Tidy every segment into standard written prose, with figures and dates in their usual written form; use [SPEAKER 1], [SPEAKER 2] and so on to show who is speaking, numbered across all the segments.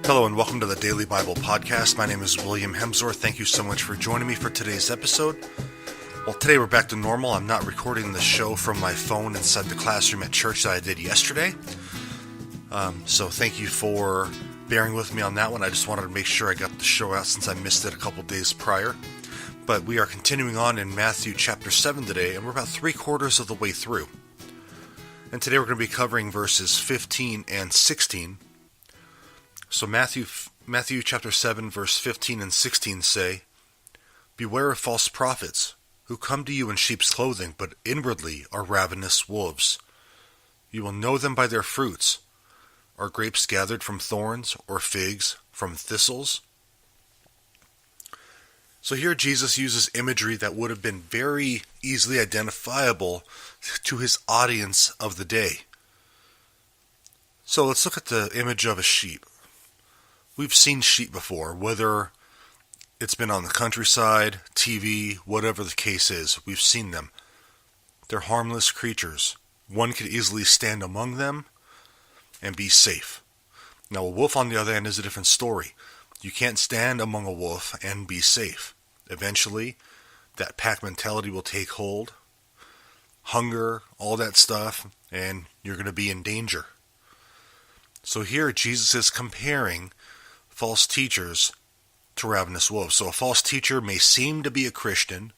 [SPEAKER 1] Hello and welcome to the Daily Bible Podcast. My name is William Hemsworth. Thank you so much for joining me for today's episode. Well, today we're back to normal. I'm not recording the show from my phone inside the classroom at church that I did yesterday. So thank you for bearing with me on that one. I just wanted to make sure I got the show out since I missed it a couple days prior. But we are continuing on in Matthew chapter 7 today, and we're about 3/4 of the way through. And today we're going to be covering verses 15 and 16. So Matthew chapter 7, verse 15 and 16 say, "Beware of false prophets, who come to you in sheep's clothing, but inwardly are ravenous wolves. You will know them by their fruits. Are grapes gathered from thorns, or figs from thistles?" So here Jesus uses imagery that would have been very easily identifiable to his audience of the day. So let's look at the image of a sheep. We've seen sheep before, whether it's been on the countryside, TV, whatever the case is, we've seen them. They're harmless creatures. One could easily stand among them and be safe. Now, a wolf, on the other hand, is a different story. You can't stand among a wolf and be safe. Eventually, that pack mentality will take hold. Hunger, all that stuff, and you're going to be in danger. So here, Jesus is comparing false teachers to ravenous wolves. So a false teacher may seem to be a Christian.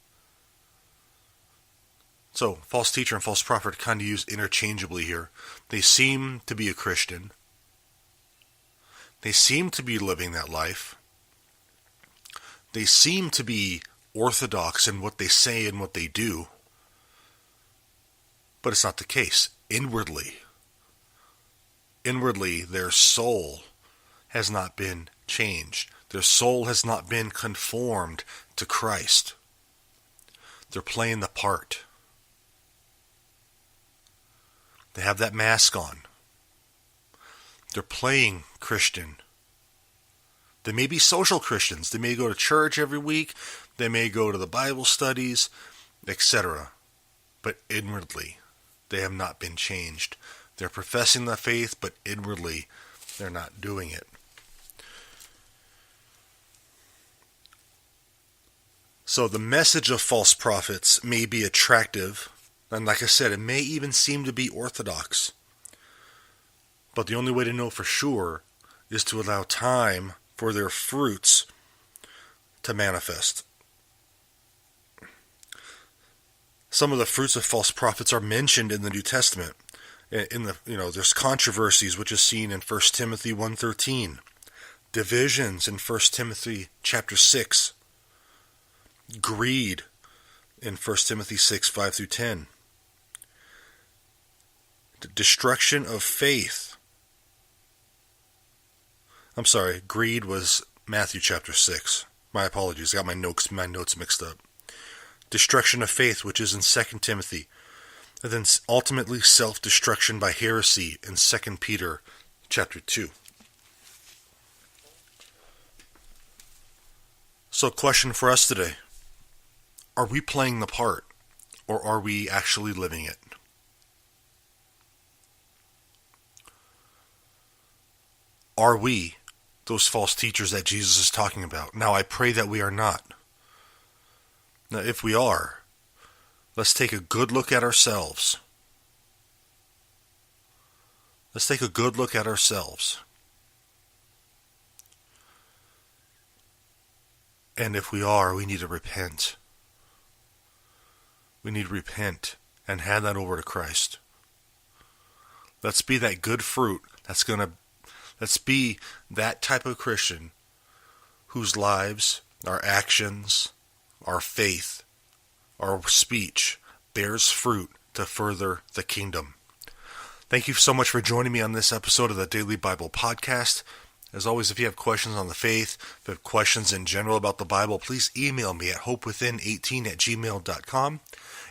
[SPEAKER 1] So false teacher and false prophet kind of used interchangeably here. They seem to be a Christian. They seem to be living that life. They seem to be orthodox in what they say and what they do. But it's not the case. Inwardly, their soul has not been changed. Their soul has not been conformed to Christ. They're playing the part. They have that mask on. They're playing Christian. They may be social Christians. They may go to church every week. They may go to the Bible studies, etc. But inwardly, they have not been changed. They're professing the faith, but inwardly, they're not doing it. So the message of false prophets may be attractive, and like I said, it may even seem to be orthodox. But the only way to know for sure is to allow time for their fruits to manifest. Some of the fruits of false prophets are mentioned in the New Testament. There's controversies, which is seen in 1 Timothy 1:13, divisions in 1 Timothy chapter 6, greed in 1 Timothy 6, 5 through 10, the destruction of faith. I'm sorry, greed was Matthew chapter 6. My apologies, I got my notes mixed up. Destruction of faith, which is in 2 Timothy. And then ultimately self-destruction by heresy in 2 Peter chapter 2. So question for us today. Are we playing the part, or are we actually living it? Are we those false teachers that Jesus is talking about? Now, I pray that we are not. Now, if we are, let's take a good look at ourselves. Let's take a good look at ourselves. And if we are, we need to repent. We need to repent and hand that over to Christ. Let's be that good fruit let's be that type of Christian whose lives, our actions, our faith, our speech bears fruit to further the kingdom. Thank you so much for joining me on this episode of the Daily Bible Podcast. As always, if you have questions on the faith, if you have questions in general about the Bible, please email me at hopewithin18@gmail.com.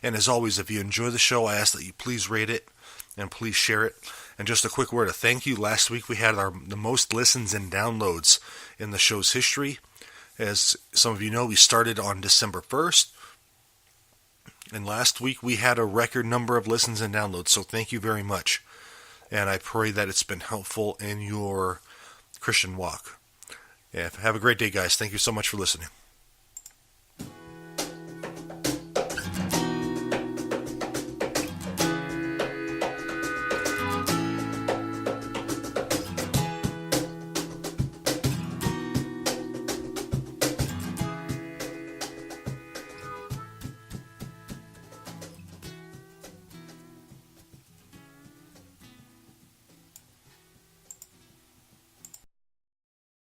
[SPEAKER 1] And as always, if you enjoy the show, I ask that you please rate it and please share it. And just a quick word of thank you. Last week we had the most listens and downloads in the show's history. As some of you know, we started on December 1st. And last week we had a record number of listens and downloads. So thank you very much. And I pray that it's been helpful in your Christian walk. Yeah, have a great day, guys. Thank you so much for listening.